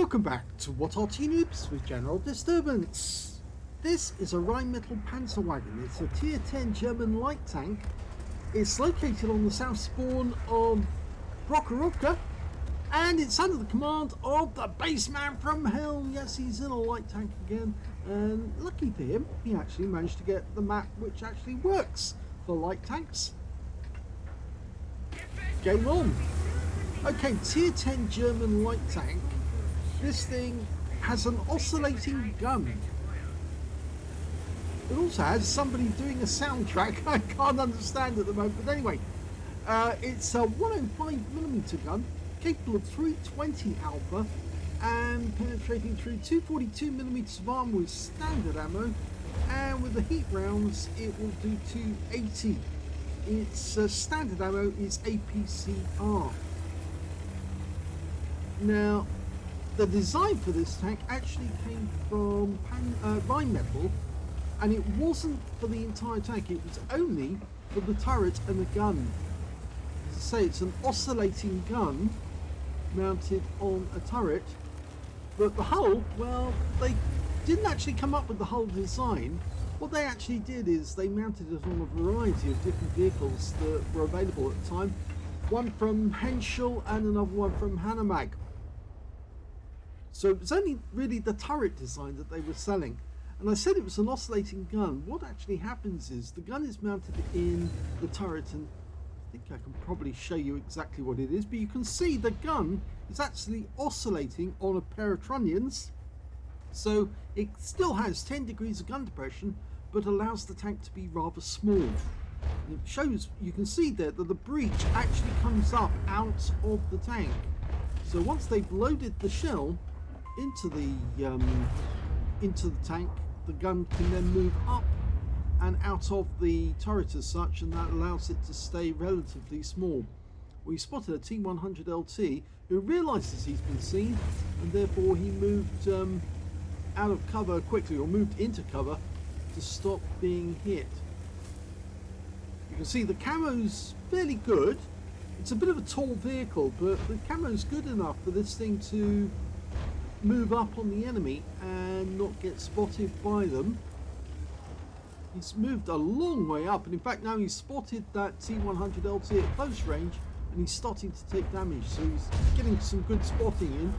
Welcome back to What Arty Noobs with General Disturbance. This is a Rheinmetall Panzerwagen. It's a tier 10 German light tank. It's located on the south spawn of Prokhorovka, and it's under the command of the Bassman from Hell. Yes, he's in a light tank again, and lucky for him, he actually managed to get the map which actually works for light tanks. Game on. Okay, tier 10 German light tank. This thing has an oscillating gun. It also has somebody doing a soundtrack I can't understand at the moment, but anyway. It's a 105mm gun, capable of 320 alpha, and penetrating through 242mm of armor with standard ammo, and with the heat rounds it will do 280. Its standard ammo is APCR. Now, the design for this tank actually came from Rheinmetall, and it wasn't for the entire tank, it was only for the turret and the gun. As I say, it's an oscillating gun mounted on a turret, but the hull, well, they didn't actually come up with the hull design. What they actually did is they mounted it on a variety of different vehicles that were available at the time. One from Henschel and another one from Hanomag. So it was only really the turret design that they were selling. And I said it was an oscillating gun. What actually happens is the gun is mounted in the turret, and I think I can probably show you exactly what it is, but you can see the gun is actually oscillating on a pair of trunnions. So it still has 10 degrees of gun depression, but allows the tank to be rather small. And it shows, you can see there that the breech actually comes up out of the tank. So once they've loaded the shell into the tank, the gun can then move up and out of the turret as such, and that allows it to stay relatively small. We spotted a T100 LT who realizes he's been seen, and therefore he moved out of cover quickly, or moved into cover to stop being hit. You can see the camo's fairly good. It's a bit of a tall vehicle, but the camo's good enough for this thing to move up on the enemy and not get spotted by them. He's moved a long way up, and in fact now he's spotted that T100 LT at close range, and he's starting to take damage, so he's getting some good spotting in.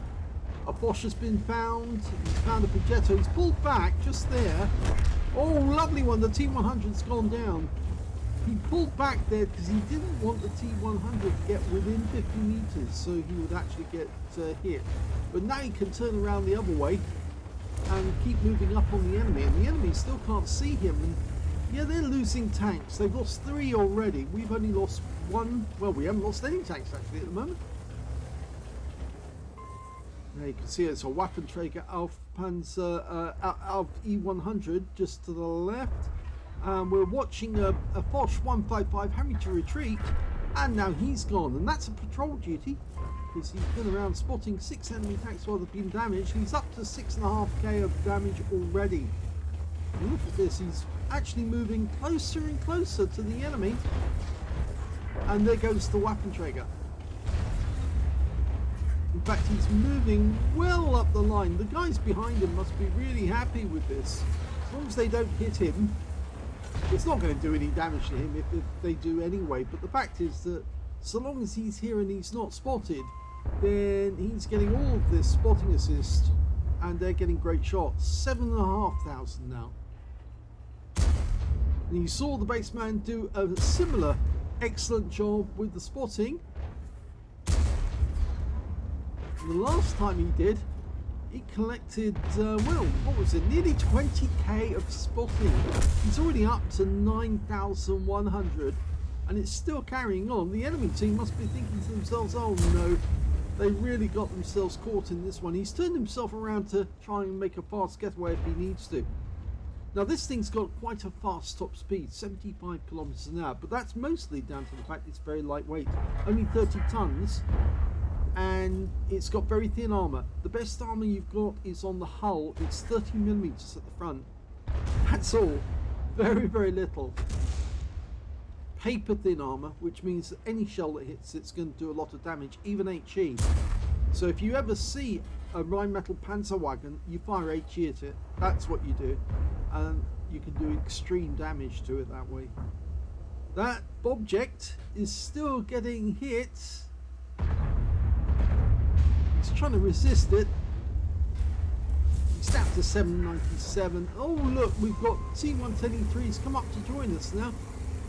A Bosch has been found. He's found a Progetto. He's pulled back just there. Oh, lovely one. The T100's gone down. He pulled back there because he didn't want the T100 to get within 50 meters, so he would actually get hit. But now he can turn around the other way and keep moving up on the enemy, and the enemy still can't see him. And yeah, they're losing tanks. They've lost 3 already. We've only lost 1. Well, we haven't lost any tanks actually at the moment. Now you can see it's a Waffenträger Auf E100 just to the left. We're watching a Bosch 155 having to retreat, and now he's gone, and that's a patrol duty because he's been around spotting 6 enemy tanks while they've been damaged. He's up to 6.5k of damage already. And look at this, he's actually moving closer and closer to the enemy, and there goes the Waffenträger. In fact, he's moving well up the line. The guys behind him must be really happy with this. As long as they don't hit him, it's not going to do any damage to him if they do anyway. But the fact is that so long as he's here and he's not spotted, then he's getting all of this spotting assist, and they're getting great shots. 7,500 now. And you saw the baseman do a similar excellent job with the spotting. And the last time he did, he collected, well, what was it, nearly 20k of spotting. He's already up to 9,100, and it's still carrying on. The enemy team must be thinking to themselves, oh no, they really got themselves caught in this one. He's turned himself around to try and make a fast getaway if he needs to. Now this thing's got quite a fast top speed, 75 kilometers an hour, but that's mostly down to the fact it's very lightweight, only 30 tons. And it's got very thin armor. The best armor you've got is on the hull. It's 30mm at the front. That's all. Very, very little. Paper thin armor, which means that any shell that hits it's going to do a lot of damage, even HE. So if you ever see a Rheinmetall Panzerwagen, you fire HE at it. That's what you do. And you can do extreme damage to it that way. That object is still getting hit. He's trying to resist it. He's down to 797. Oh look, we've got T110E3s come up to join us now.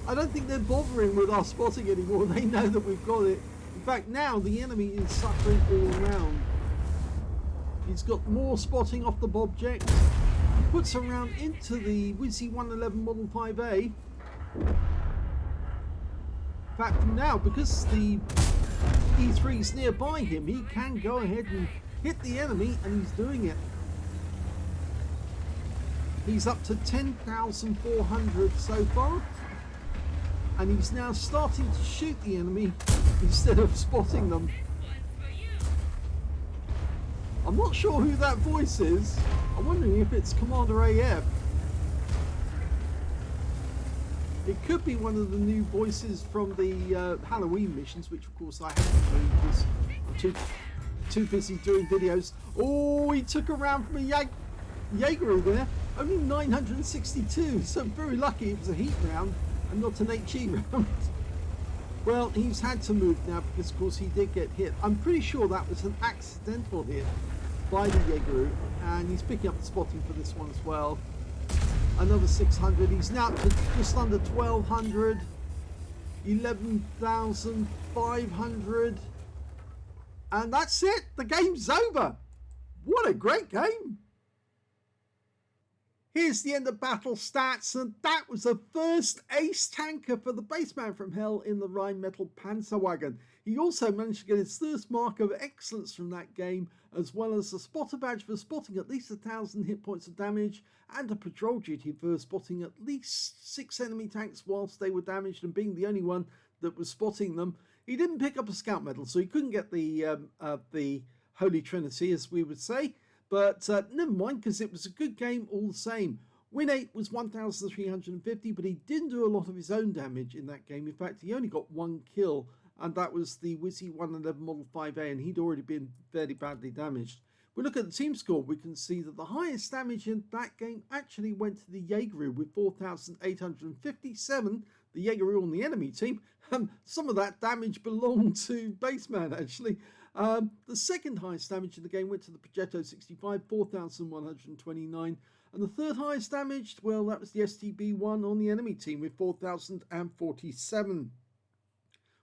I don't think they're bothering with our spotting anymore. They know that we've got it. In fact, now the enemy is suffering all around. He's got more spotting off the object. He puts a round into the Wizzy 111 Model 5A. In fact, now, because the E3 is nearby him, he can go ahead and hit the enemy, and he's doing it. He's up to 10,400 so far, and he's now starting to shoot the enemy instead of spotting them. I'm not sure who that voice is. I'm wondering if it's Commander AF. It could be one of the new voices from the Halloween missions, which of course I haven't doing because I'm too busy doing videos. Oh, he took a round from a Jaeger there. Only 962, so very lucky it was a heat round and not an HE round. Well, he's had to move now because of course he did get hit. I'm pretty sure that was an accidental hit by the Jaeger, and he's picking up the spotting for this one as well. Another 600. He's now to just under 1,200. 11,500. And that's it. The game's over. What a great game. Here's the end of battle stats, and that was the first ace tanker for the Bassman from Hell in the Rheinmetall Panzerwagen. He also managed to get his first mark of excellence from that game, as well as a spotter badge for spotting at least 1,000 hit points of damage, and a patrol duty for spotting at least 6 enemy tanks whilst they were damaged and being the only one that was spotting them. He didn't pick up a scout medal, so he couldn't get the Holy Trinity, as we would say. But never mind, because it was a good game all the same. Win 8 was 1,350, but he didn't do a lot of his own damage in that game. In fact, he only got 1 kill, and that was the Wizzy 111 Model 5A, and he'd already been fairly badly damaged. If we look at the team score, we can see that the highest damage in that game actually went to the Jaeger with 4,857, the Jaeger on the enemy team. Some of that damage belonged to Bassman, actually. The second highest damage in the game went to the Progetto 65, 4,129. And the third highest damage, well, that was the STB-1 on the enemy team with 4,047.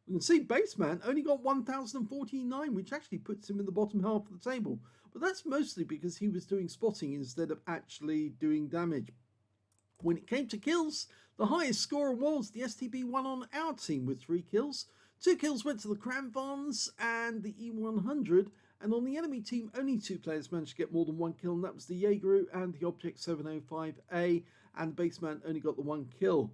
We can see Bassman only got 1,049, which actually puts him in the bottom half of the table. But that's mostly because he was doing spotting instead of actually doing damage. When it came to kills, the highest scorer was the STB-1 on our team with 3 kills. 2 kills went to the Kramvons and the E100, and on the enemy team only 2 players managed to get more than 1 kill, and that was the Jaeger and the Object 705A, and Bassman only got the 1 kill.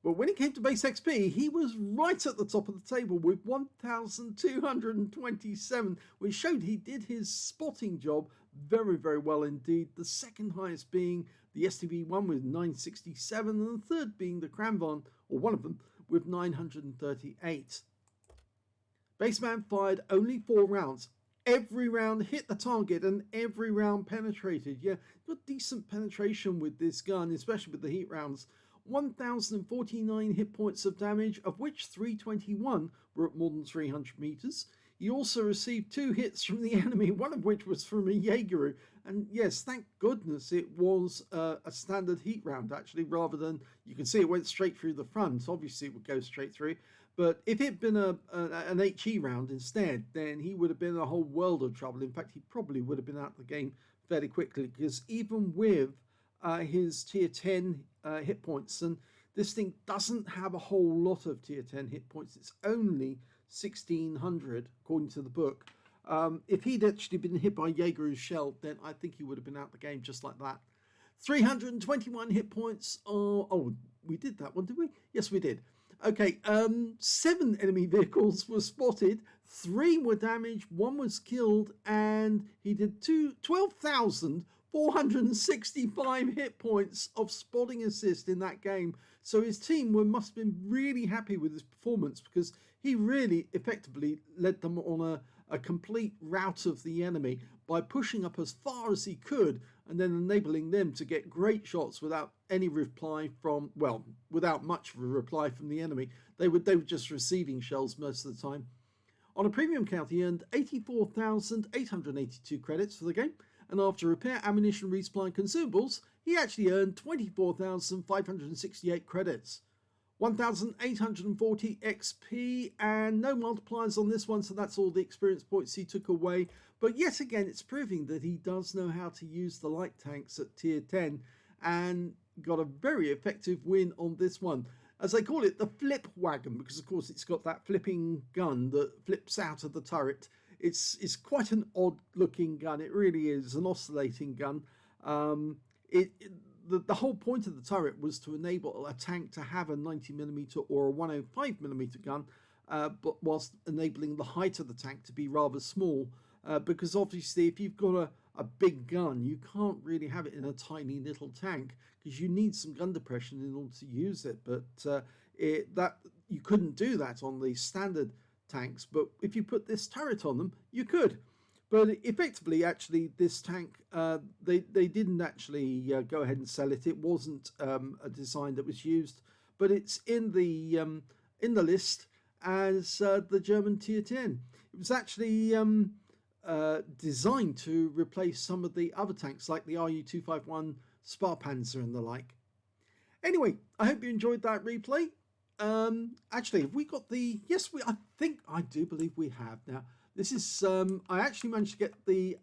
But when it came to base XP, he was right at the top of the table with 1,227, which showed he did his spotting job very, very well indeed. The second highest being the STB-1 with 967, and the third being the Kramvon, or one of them, with 938. Bassman fired only 4 rounds. Every round hit the target and every round penetrated. Yeah, got decent penetration with this gun, especially with the heat rounds. 1,049 hit points of damage, of which 321 were at more than 300 meters. He also received 2 hits from the enemy, one of which was from a Jaeger. And yes, thank goodness it was a standard heat round, actually, rather than, you can see it went straight through the front. Obviously, it would go straight through. But if it had been an HE round instead, then he would have been in a whole world of trouble. In fact, he probably would have been out of the game fairly quickly, because even with his tier 10 hit points, and this thing doesn't have a whole lot of tier 10 hit points, it's only 1,600 according to the book. If he'd actually been hit by Jaeger's shell, then I think he would have been out of the game just like that. 321 hit points. Oh, we did that one, did we? Yes, we did. Okay, 7 enemy vehicles were spotted, 3 were damaged, 1 was killed, and he did 12,465 hit points of spotting assist in that game. So his team must have been really happy with his performance, because he really effectively led them on a complete rout of the enemy by pushing up as far as he could and then enabling them to get great shots without any reply from, well, without much of a reply from the enemy. They were just receiving shells most of the time. On a premium count, he earned 84,882 credits for the game, and after repair, ammunition, resupply and consumables, he actually earned 24,568 credits. 1,840 XP, and no multipliers on this one, so that's all the experience points he took away. But yet again, it's proving that he does know how to use the light tanks at tier 10, and got a very effective win on this one. As they call it, the flip wagon, because of course it's got that flipping gun that flips out of the turret. It's quite an odd looking gun. It really is an oscillating gun. The whole point of the turret was to enable a tank to have a 90mm or a 105mm gun, but whilst enabling the height of the tank to be rather small, because obviously if you've got a big gun, you can't really have it in a tiny little tank because you need some gun depression in order to use it. But you couldn't do that on the standard tanks, but if you put this turret on them, you could. But effectively, actually, this tank, they didn't actually go ahead and sell it. It wasn't a design that was used, but it's in the list as the German Tier 10. It was actually designed to replace some of the other tanks like the RU-251 Sparpanzer and the like. Anyway, I hope you enjoyed that replay. Actually, have we got the... Yes, I do believe we have now. This is, I actually managed to get the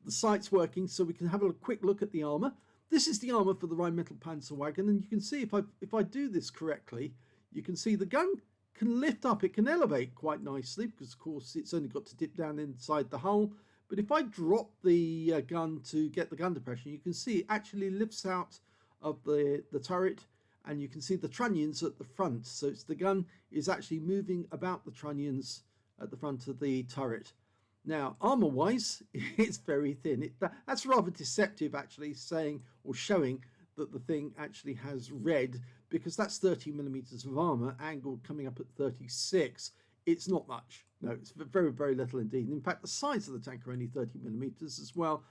sights working so we can have a quick look at the armour. This is the armour for the Rheinmetall Panzerwagen, and you can see if I do this correctly, you can see the gun can lift up, it can elevate quite nicely because of course it's only got to dip down inside the hull. But if I drop the gun to get the gun depression, you can see it actually lifts out of the turret, and you can see the trunnions at the front. So it's the gun is actually moving about the trunnions at the front of the turret. Now, armor-wise, it's very thin. That's rather deceptive, actually, saying or showing that the thing actually has red, because that's 30mm of armor, angled coming up at 36. It's not much. No, it's very, very little indeed. In fact, the sides of the tank are only 30mm as well.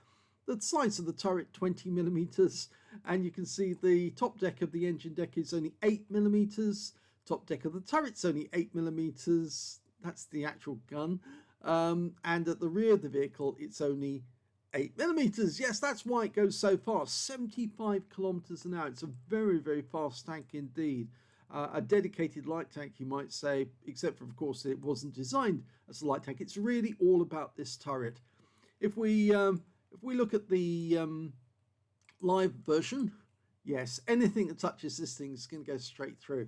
The sides of the turret, 20mm, and you can see the top deck of the engine deck is only 8mm. Top deck of the turret's only 8mm. That's the actual gun. And at the rear of the vehicle, it's only 8mm. Yes, that's why it goes so fast. 75 kilometers an hour. It's a very, very fast tank indeed. A dedicated light tank, you might say, except for, of course, it wasn't designed as a light tank. It's really all about this turret. If we look at the live version, yes, anything that touches this thing is going to go straight through.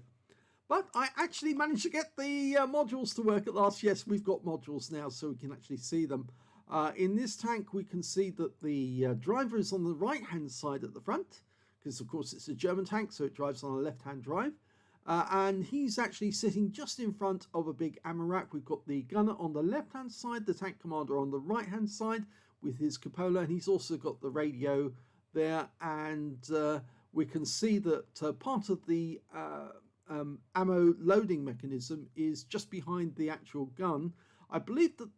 But I actually managed to get the modules to work at last. Yes, we've got modules now, so we can actually see them. In this tank, we can see that the driver is on the right-hand side at the front, because, of course, it's a German tank, so it drives on a left-hand drive. And he's actually sitting just in front of a big ammo rack. We've got the gunner on the left-hand side, the tank commander on the right-hand side with his cupola, and he's also got the radio there. And we can see that part of the ammo loading mechanism is just behind the actual gun. I believe that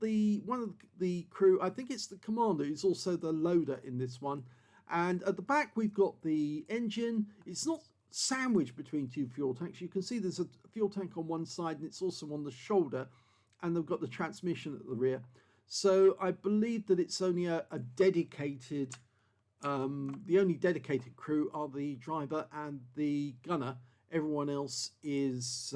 one of the crew, I think it's the commander, is also the loader in this one. And at the back we've got the engine. It's not sandwiched between two fuel tanks. You can see there's a fuel tank on one side and it's also on the shoulder, and they've got the transmission at the rear. So I believe that it's only a dedicated, the only dedicated crew are the driver and the gunner. Everyone else is,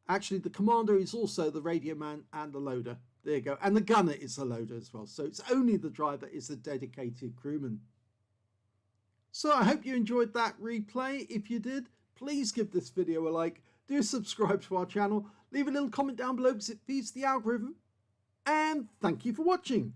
actually the commander is also the radio man and the loader. There you go. And the gunner is the loader as well. So it's only the driver is the dedicated crewman. So I hope you enjoyed that replay. If you did, please give this video a like. Do subscribe to our channel. Leave a little comment down below because it feeds the algorithm. And thank you for watching.